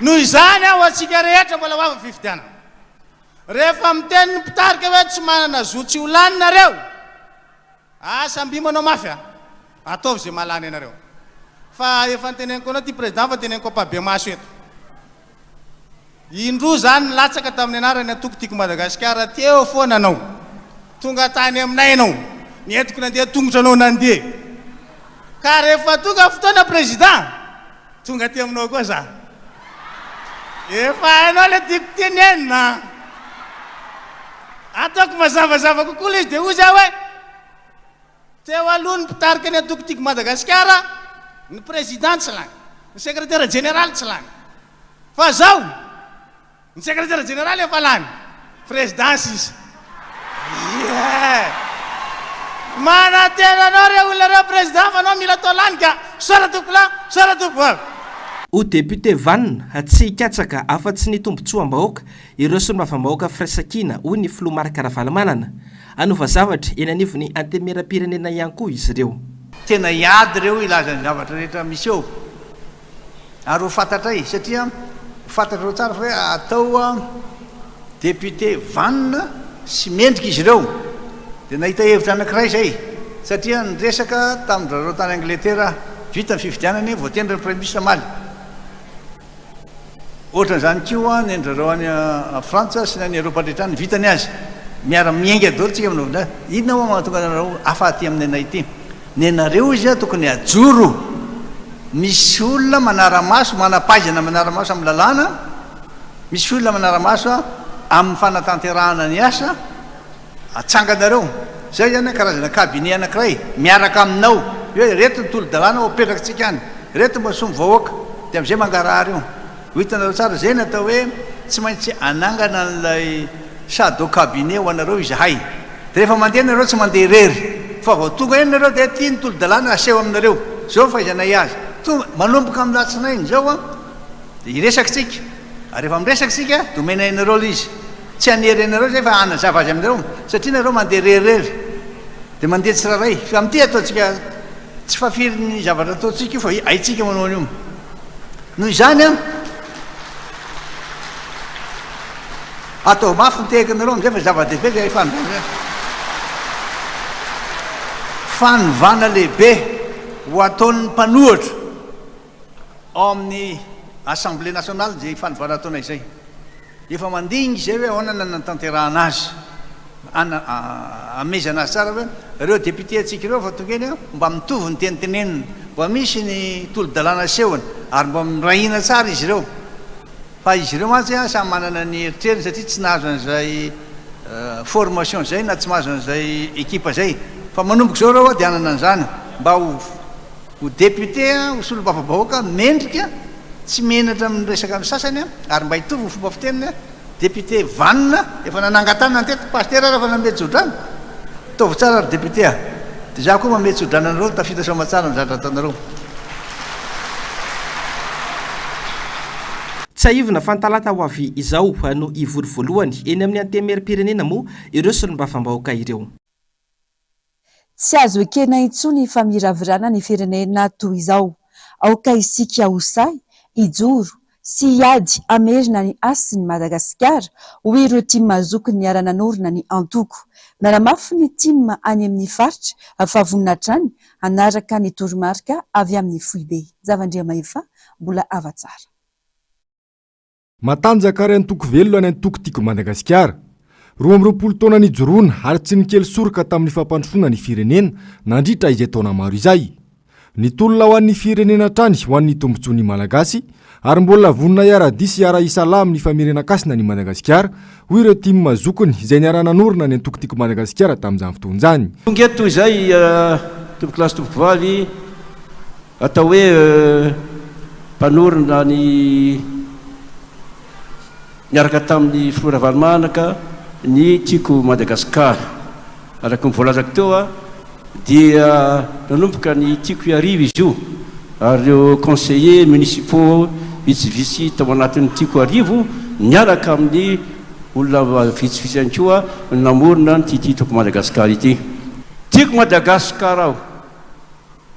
H: noho izany aho atsika rehetra mbola ho avy fifidianana rehefa miteny ny mpitarika hoe tsy manana zo tsy olany nareo samby manao mafy a ataovy zay mahalany anareo fa efa niteneniko anao ty président fa teneniko ampabe maso eto indroa zany nilatsaka tamin'ny anarany atoko tiako Madagasikara teo foana anao tonga tany aminay anao nientiko nandeha tongotra anao nandeha ka rehefa tonga fotoana président tonga ty aminao koa za efa hainao le tiako tenenina ataoko mazavazava kokoa le izy dia ozy aho hoe teo aloha ny mpitarika ny atoko tiako Madagasikara ny président tsy lany ny secrétaire général tsy lany fa zao ny secrétaire général efa lany présidence izy manatena anao re olona reo président fa anao mila atao lany ka sora toko la sora toko avy
C: ho député Vanina tsy hikatsaka afa-tsy ny tombontsoam-bahoaka ireo solombavam-bahoaka firaisankina hoy ny filoha Marika Ravalomanana anova zavatra eny anivony antemeram-pirenena ihany koa izy ireo
D: tena iady reo ilaza ny zavatra rehetra misy eo ary ho fantatray satria fantatrareo tsara fa hoe atao député Vanina sy mendrika izy ireo dia nahita hevitra anankiray zay satria nyresaka tamin'ndrareo tany Angletera vita ny fifidianany voatendry ny premier ministre maly ohatran'izany koa ny andrareo any Frantsa sy ny Eropa rehetra ny vitany azy miara-miainga daholo tsika amin'olona inona moa mahatonga anareo afaty amin'ny anay ity ny anareo izy tokony ajoro misy olona manara-maso manapaizana manara-maso amin'ny lalàna misy olona manara-maso amin'ny fanatanterahana ny asa atsanganareo zay zany karazana cabinet anankiray miaraka aminao hoe reto nytolo-dalàna opetraka tsika any reto mba somy vahoaka dia am'izay mangarahary io ho hitanareo tsara zay natao hoe tsy maintsy anangana n'lay sado cabinet ho anareo izahay dia rehefa mandeha nareo tsy mandeha rery fa vao tonga eny nareo dia tia nytolo-dalàna aseho aminareo zao fahaizanay azy tonga manomboka amin'ny latsinainy zao a dia iresaky tsika ary rehefa miresaky tsika domena inareo l izy tsy anery anareo zay fa anazava azy aminareo satria nareo mandeha reryrery dia mandeha tsiraray fa amin'ity ataontsika tsy fafiry ny zavatra ataontsika io fa aitsika manao an'io noho izany a atao mafy nytehakanareo am'izay fa zava-dehibe zay fanovana lehibe ho ataon'ny mpanohatra ao amin'ny assemblée nationale zay fanovana ataonay zay efa mandingy zay hoe ahoana natanterahana azy amezana azy tsara hoe ireo député atsika ireo fa tonga eny mba mitovy ny tenitenenina mba misy ny tolo-dalàna sehony ary mba mirahina tsara izy ireo fa izy ireo mantsy a samy manana ny eritreriny satria tsy nahazo an'izay formation zay na tsy mahazo an'izay ekipa zay fa manomboka zao reo a dia anana an'izany mba ho député a ho solo-bafa-bahoaka mendrika tsy menatra amin'ny resaka amin'ny sasany a ary mba hitovy ny fomba fiteniny a député vanina efa nanangatana teto paster raha fa namety jodrana taovy tsara ary député a dia za koa mamety jodrana anareo tafita somatsara ny zatra ataonareo
C: tsy aivina fantalata ho avy izao no ivory voalohany eny amin'ny antemerim-pirenena moa ireo solombavam-bahoaka ireo
B: tsy azo ekena intsony fa miravirana ny firenena toy izao aoka isika hosay ijoro sy hiady amerina ny asiny Madagasikara ho ireo tima mazoky ny ara-nanorina ny antoko naramafy ny tima any amin'ny faritra afavoninatra any anaraka ny toromarika avy amin'ny Foibe Zavandriamahefa mbola avatsara
A: matanjaka ary antoko velona any antoko tiako Madagasikara 20 taona nijoroana ary tsy nikely soroka tamin'ny fampandrosoana ny firenena nandritra izay taona maro izay nitolona ho an'ny firenena trany ho an'ny tombontsoan'ny malagasy ary mbola vonina iara-disy ara-isala amin'ny famerenan-kasina ny Madagasikara ho ireo tima mazokony izay niara-nanorina ny antoko tiako Madagasikara tamin'izany fotoan'izany
I: tongeto izay tomboky lasy tomboky valy atao hoe mpanorina ny niaraka tamin'ny Flora Valomanaka ny tiako Madagasikara araka mivolazako teo a dia nanomboka ny tiako iarivo izy io ary ireo conseillers municipaux vitsivitsy tao anatin'ny tiako arivo niaraka amin'ny olona vitsivitsy ihany koa namorona ny tititako Madagasikara ity tiako Madagasikara aho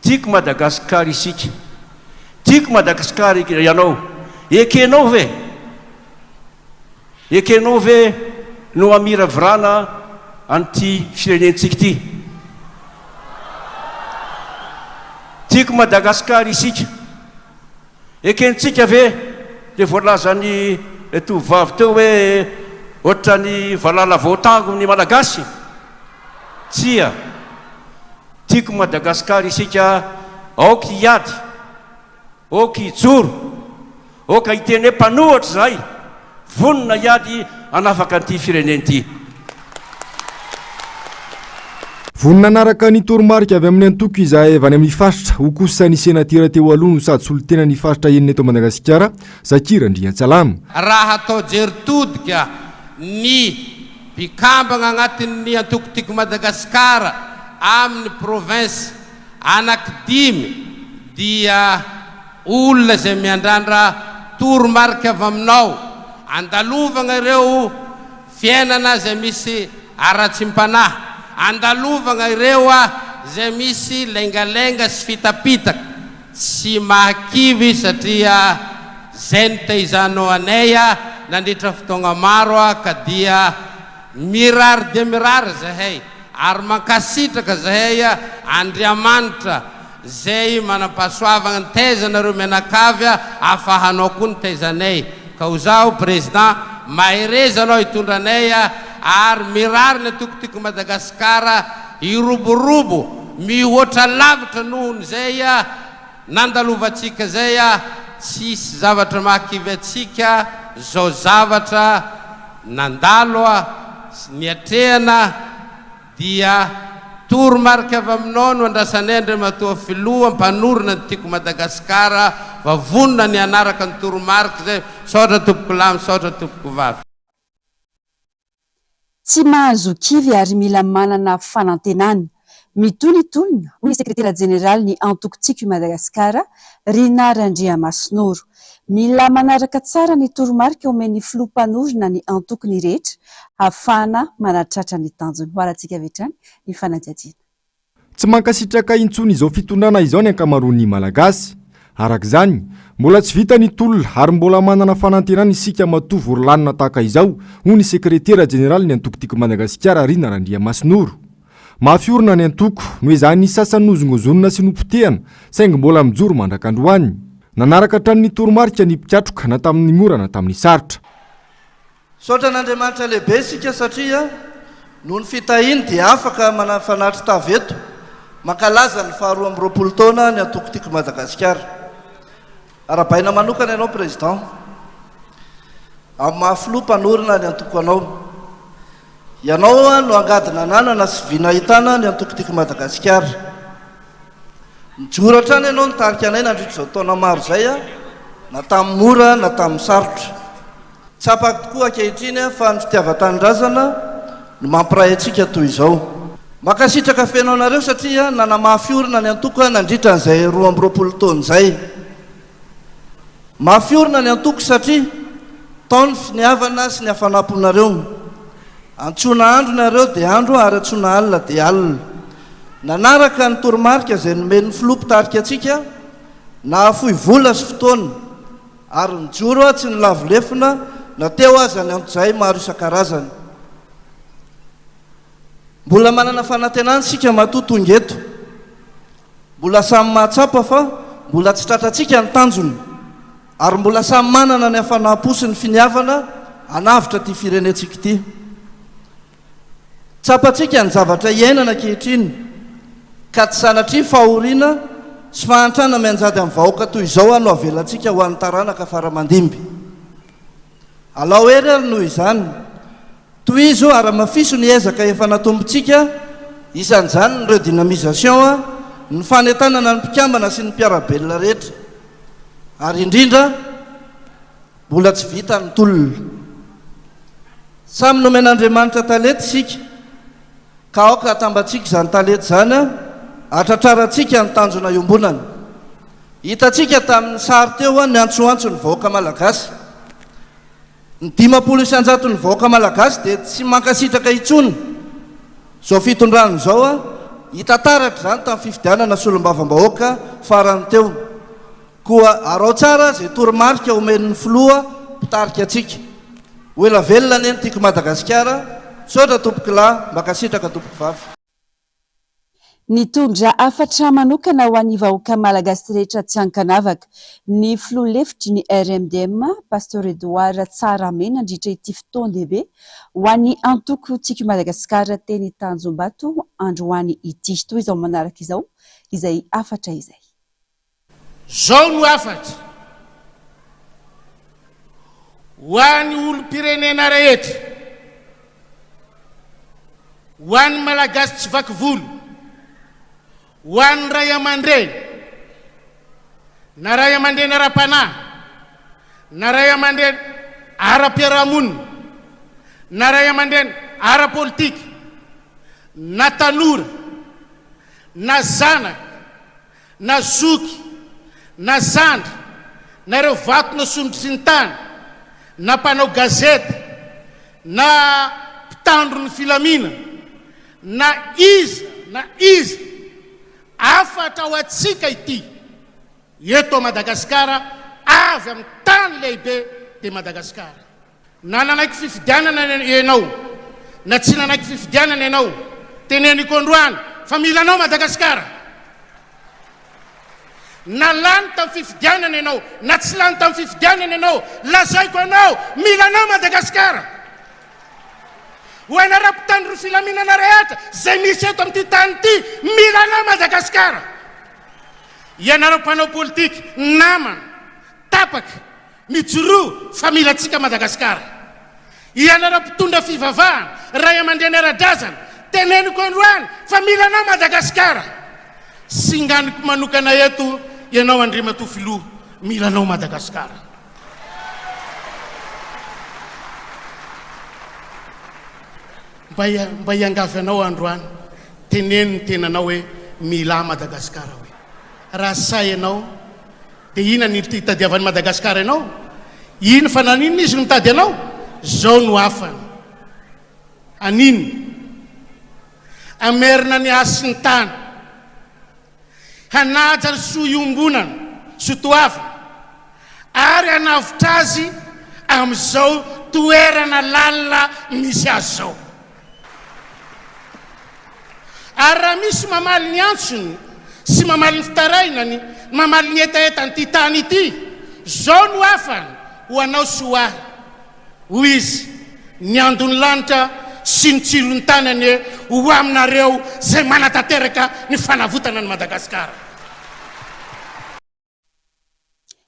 I: tiako Madagasikara isika tiako Madagasikara ianao ekenao ve ekenao ve no amiravirana an'ity firenentsika ity tiako Madagasikara isika ekentsika ve le voalazany tovavy teo hoe ohatra ny valala voatango ny malagasy tsia tiako Madagasikara isika aoka hiady aoka hijoro aoka hiteny hoe mpanohatra zay vonina hiady anafaka an'ity firenena ity
A: vonina anaraka ny toromarika avy amin'ny antoko izay avy any amin'ny faritra ho kosa ny senatira teo aloha no sady solotena ny faritra enina eto Madagasikara Zakira Andriantsalama
J: raha atao jeritodika ny mpikambagna agnatin'ny antoko tiako Madagasikara amin'ny province anankidimy dia olona zay miandrandra toromarika avy aminao andalovagna ireo fiainana zay misy ara-tsimpanahy andalovagna ireo zay misy lengalenga sy fitapitaka tsy mahakivy satria zay ny tehizahnao anay nandritra fotoagna maro ka dia mirary de mirary zahay ary mankasitraka zahay Andriamanitra zay manampahasoavagna ny taizanareo mianakavy afahanao koa ny taizanay ka ho zaho président maherezanao hitondranay ary mirary ny atokotiko Madagasikara iroborobo mihoatra lavitra nohony zay nandalovatsika zay tsisy zavatra mahakivy atsika zao zavatra nandalo niatrehana dia toromarika avy aminao no andrasanay Andriamatoa filoha mpanorona ny tiako Madagasikara vavonona ny anaraka ny toromarika zay saotra tompoko lamy saotra tompoko vavy.
B: Tsy mahazo kivy ary mila manana fanantenana. Mitolitolina hoy sekretera jeneraly ny antoko-tsiky Madagasikara Rina Randriamasinoro. Mila manaraka tsara ny toromarika omen'ny filoha-mpanorona ny antokony rehetra ahafahana manatratra ny tanjony. Ho arantsika vetrany ny fanadihadiana.
A: Tsy mankasitraka intsony izao fitondrana izao ny ankamaroan'ny malagasy. Arak'izany, mbola tsy vita ny tolona ary mbola manana fanantenana isika matoa vorolanina tahaka izao, hoy ny sekretera jeneraly ny antoko-tiako Madagasikara Rina Randriamasinoro. Mafiorina ny antoko no izany sasany nozongozonina sy nompotehana saingy mbola mijoro mandrakandroany. Nanaraka hatramin'ny toromarika ny mpiatroka na tamin'ny mora na tamin'ny sarotra.
K: Saotra n'Andriamanitra lehibe sika satria noho ny fitahiny dia afaka manafanatry taveto mankalaza ny 20 taona ny antoko-tiako Madagasikara. Arabaina manokana ianao président amin'ny mahafiloha-mpanorona ny antoko anao. Ianao no angadina nanana sy vinahitana ny antoko-tiako Madagasikara. Mijoro hatrany ianao nitarika anay nandritra zao taona maro zay na tamin'ny mora na tamin'ny sarotra. Tsapako tokoa ankehitriny fa ny fitiavan-tanindrazana no mampiray antsika toy izao. Makasitraka fenao nareo satria nanamafiorina ny antoko nandritra an'izay 20 taona zay. Mafiorina ny antoko satria tao ny finiavana sy ny hafanamponareo. Antsona andro nareo dia andro ary antsona alina dia alina. Nanaraka ny toromarika izay nomen'ny filoha-mpitarika antsika na fohy vola sy fotoana ary nijoro tsy ny lavolefina na teo aza ny antoizay maro isan-karazany. Mbola manana fanantenana sika matotongeto. Mbola samy mahatsapa fa mbola tsy tratratsika ny tanjony ary mbola samy manana ny hafanam-po sy ny finiavana hanavitra ty firenentsika ity. Tsapatsika ny zavatra iainana ankehitriny ka tsy sanatria fahoriana sy fahantrana mianjady amin'ny vahoaka toy izao no avelantsika ho an'ny taranaka faramandimby. Alao ery ary noho izany toy izo ara-mafiso ny ezaka efa natombontsika isan'izany ny redynamisation ny fanetanana ny mpikambana sy ny mpiarabelona rehetra ary indrindra mbola tsy vita ny tolona. Samy nomen'Andriamanitra talety sika ka aoka atambatsika izany talety zany atratrarantsika ny tanjona iombonana. Hitatsika tamin'ny sary teo ny antsoantso ny vahoaka malagasy. Ny 500 ny vahoaka malagasy dia tsy mankasitraka intsony. Zao fitondrano zao hitantaratra zany tamin'ny fifidianana solombavam-bahoaka farany teo. Koa arao tsara zay toromarika omen'ny filoha mpitarika atsika. Oela velona ny tiako Madagasikara, saotra tompoko lahy, mankasitraka tompoko vavy.
B: Nitondra afatra manokana ho an'ny vahoaka malagasy rehetra tsy ankanavaka. Ny filoha lefitry ny RMDM Pasteur Edouard Tsaramena nandritra ity fotoan-dehibe ho an'ny antoko-tsiky Madagasikara teny Tanjombato androany ity. Toy izao manaraka izao izay afatra izay.
H: Zao no afatra ho an'ny olom-pirenena rehetra, ho an'ny malagasy tsy vaky volo, ho an'ny ray aman-dreny, na ray aman-dreny ara-panahy, na ray aman-dreny ara-piarahamonina, na ray aman-dreny ara-politika, na tanora, na zanaka, na zoky, na zandry, na ireo vato na sondry sy ny tany, na mpanao gazety, na mpitandro ny filamina, na iza afatra ho atsika ity eto Madagasikara avy amin'ny tany lehibe de Madagasikara. Nananaiky fifidianana ianao na tsy nanaiky fifidianana ianao teneniko androany fa milanao Madagasikara na lany tamin'ny fifidianana ianao na tsy lany tamin'ny fifidianana ianao lazaiko anao milanao Madagasikara ho anarapitany ro filaminana rehetra zay misy eto amin'ity tany ity milanao Madagasikara ianarao-panao politika namana tapaka mijoroa fa milatsika Madagasikara ianarao-mpitondra fivavahana ray aman-dreny ara-drazana teneniko androany fa milanao Madagasikara singaniko manokana eto ianao Andriamatoa Filoha milanao Madagasikara mba iangavy anao androany teneny ny tenanao hoe mila Madagasikara hoe raha say ianao dia ina ny itadiavan'ny Madagasikara ianao ino fa nanino izy no mitady anao zao no afany anino amerina ny asy ny tany hanaja ny soiombonana sotoavana ary hanavitra azy amin'izao toerana lalina misy azy zao ary raha misy mamaly ny antsony sy mamaly ny fitarainany mamaly ny etaetany ty tany ity zao no afany ho anao sy ho ahy hoy izy ny andony lanitra sy ny tsirony tanany ho aminareo zay manatanteraka ny fanavotana ny Madagasikara.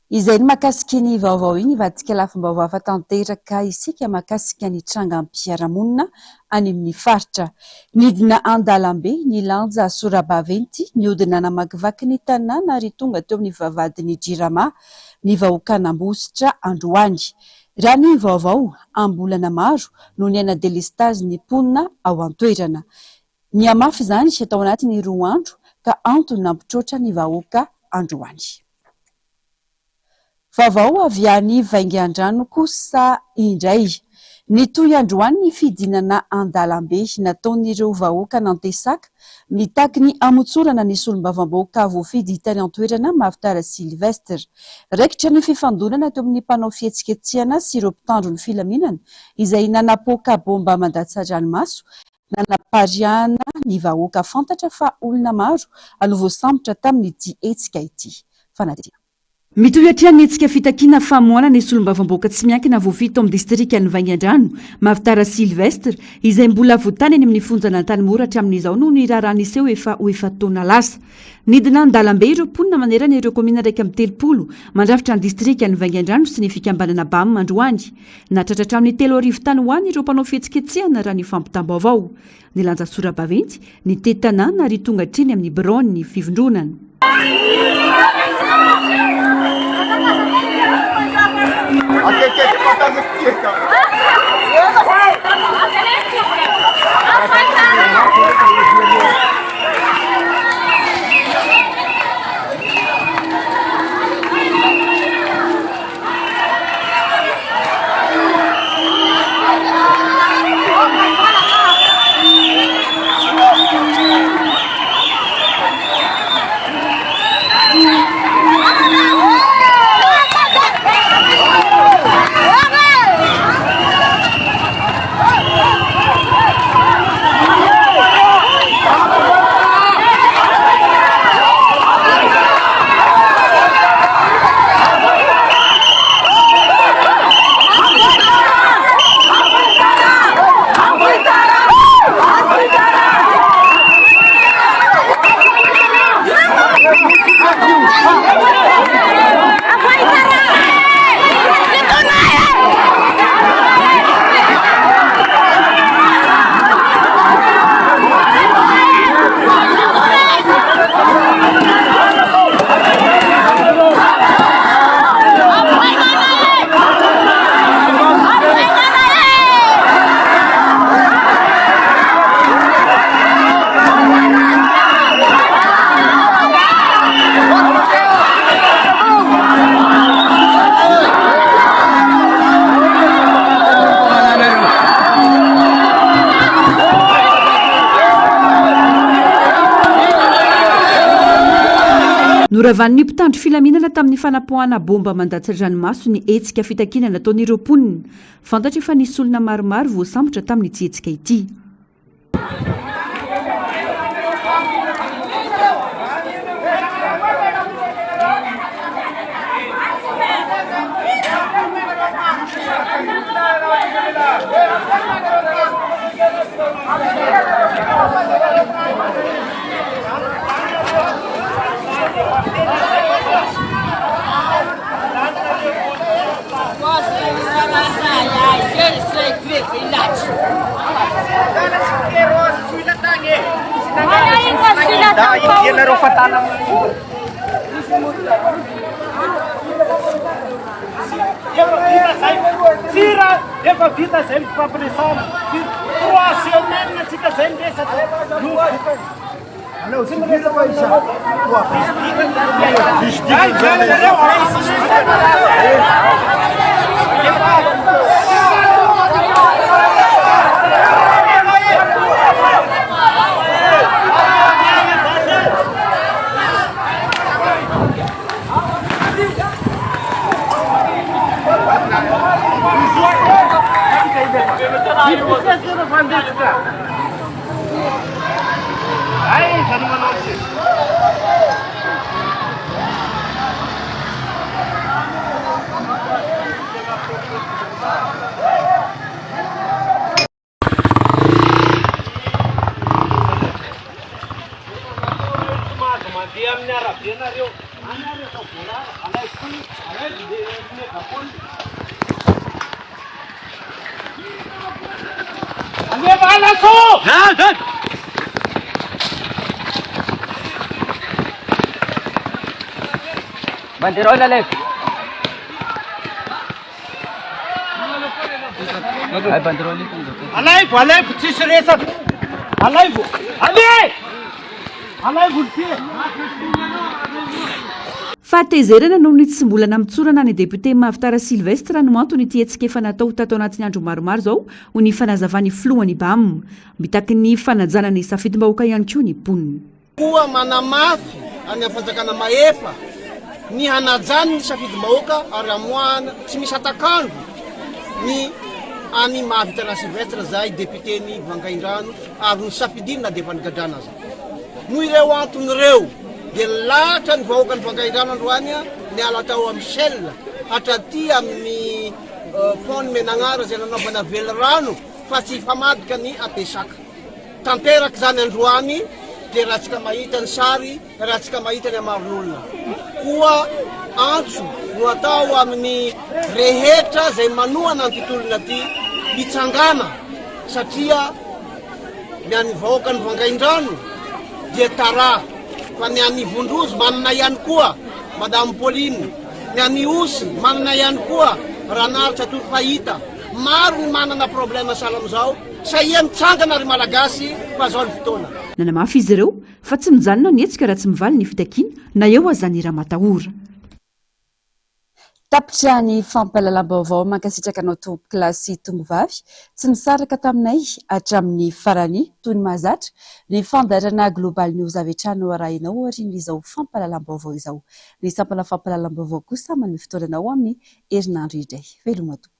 B: Izay ny mahakasika ny vaovao iny ivadika lafim-baovao afa tanteraka isika mahakasika ny trangam-piarahamonina any amin'ny faritra midina Andalambe ny lanja Sorabaventy niodina namakivaky ny tanàna ary tonga teo amin'ny vavahadin'ny Jirama ny vahoakan'Ambositra androany. Raha ny vaovao ambolana maro no ny ana delestazy ny ponina ao an-toerana. Ny amafy izany sy atao anatin'ny 2 andro ka antony nampitroatra ny vahoaka androany. Vaovao avy any Vaingan-drano kosa indray. Ny toy androany ny fidinana Andalambe nataon'ireo vahoaka nantesaka mitaky ny amotsorana ny solombavam-bahoaka voafidy tany an-toerana Mahavitara Silvestre. Raikitra ny fifandonana teo amin'ny mpanao fihetsiketsehana sy ireo mpitandro ny filaminana izay nanapoaka bomba mandatsaranomaso nanapariana ny vahoaka fantatra fa olona maro anovoasambotra tamin'ny dietsika ity. Fanadirana.
L: Mitohy hatrany etsika fitakiana famoana ny solombavam-bahoaka tsy miankina voafito amin'ny distrika ny Vaingan-drano Mahavitara Silvestre izay mbola voatany any amin'ny fonjana Tanimoratra amin'izao no ny raharahan'iseho efa taona lasa. Nidina Andalambe ireo mponina manerana ireo komina 130 mandrafitra ny distrika ny Vaingan-drano sy ny fikambanana BAM androany. Natratra amin'ny 3 arivo tany ho any ireo mpanao fihetsiketsehana raha ny fampitam-baovao. Ny lanja Sorabaventy ny tetanàna ary tonga hatreny amin'ny Braon ny fivondronana. noravan'ny mpitandro filaminana tamin'ny fanapohana bomba mandatsa-dranomaso ny hetsika fitakina nataon'ireo mponina fantatra efa nisy olona maromaro voasambotra tamin'ny tsy hetsika ity.
M: Tira, efa vita zay ny fampiresana. 3 semaines tsika zay ndresaka. Aleo tsy miresa fa isa.
N: Banderola left. Ay banderola itu.
M: Alaivo, tsisy resaka. Alaivo. Alaivo
L: fahatezerana noho ny tsy mbolana mitsorana ny député Mavitara Silvestre no antony ity hetsika efa natao tato anatin'ny andro maromaro zao ho ny fanazavany filohany BAM mitaky ny fanajana ny safidim-bahoaka ihany koa ny mponina.
O: Koa manamafy any fanjakana maefa ny hanajany ny safidim-bahoaka ary amoahana tsy misy atakandro ny any Mavitara Silvestre zay député ny Vangaindrano ary ny safidinina dia fanigadrana zay. Noho ireo antony ireo dia latra ny vahoaka ny Vangaindrano androany ny ala tao amin'ny Shell hatraty amin'ny fond Menagnara zay nanaovana velirano fa tsy famadika ny apesaka. Tanteraka zany androany dia raha tsika mahita ny sary, raha tsika mahita ny amaron'olona. Koa antso no atao amin'ny rehetra zay manohana ny tontolona ty hitsangana satria ny an'ny vahoaka ny Vangaindrano dia tara fa ny an'ny Vondrozo manana ihany koa Madame Pauline, ny an'ny Osy manana ihany koa Ranaritra Torfahita. Maro ny manana problema sahala amizao saia mitsangana ry malagasy fa zao ny fotoana.
L: Nanamafy izy ireo fa tsy mijanona ny hetsika raha tsy mivaly ny fitakiana na eo aza ny raha-matahora.
B: Tapitra ny fampahalalam-baovao mankasitraka anao tompo kilasy tongovavy tsy nisaraka taminay hatramin'ny farany toy ny mahazatra ny fandaharana Global News avy hatrany arahinao aorian'izao fampahalalam-baovao izao. Ny sampana fampahalalam-baovao kosa amin'ny fotoananao amin'ny herinandro indray. Veloma tompoko.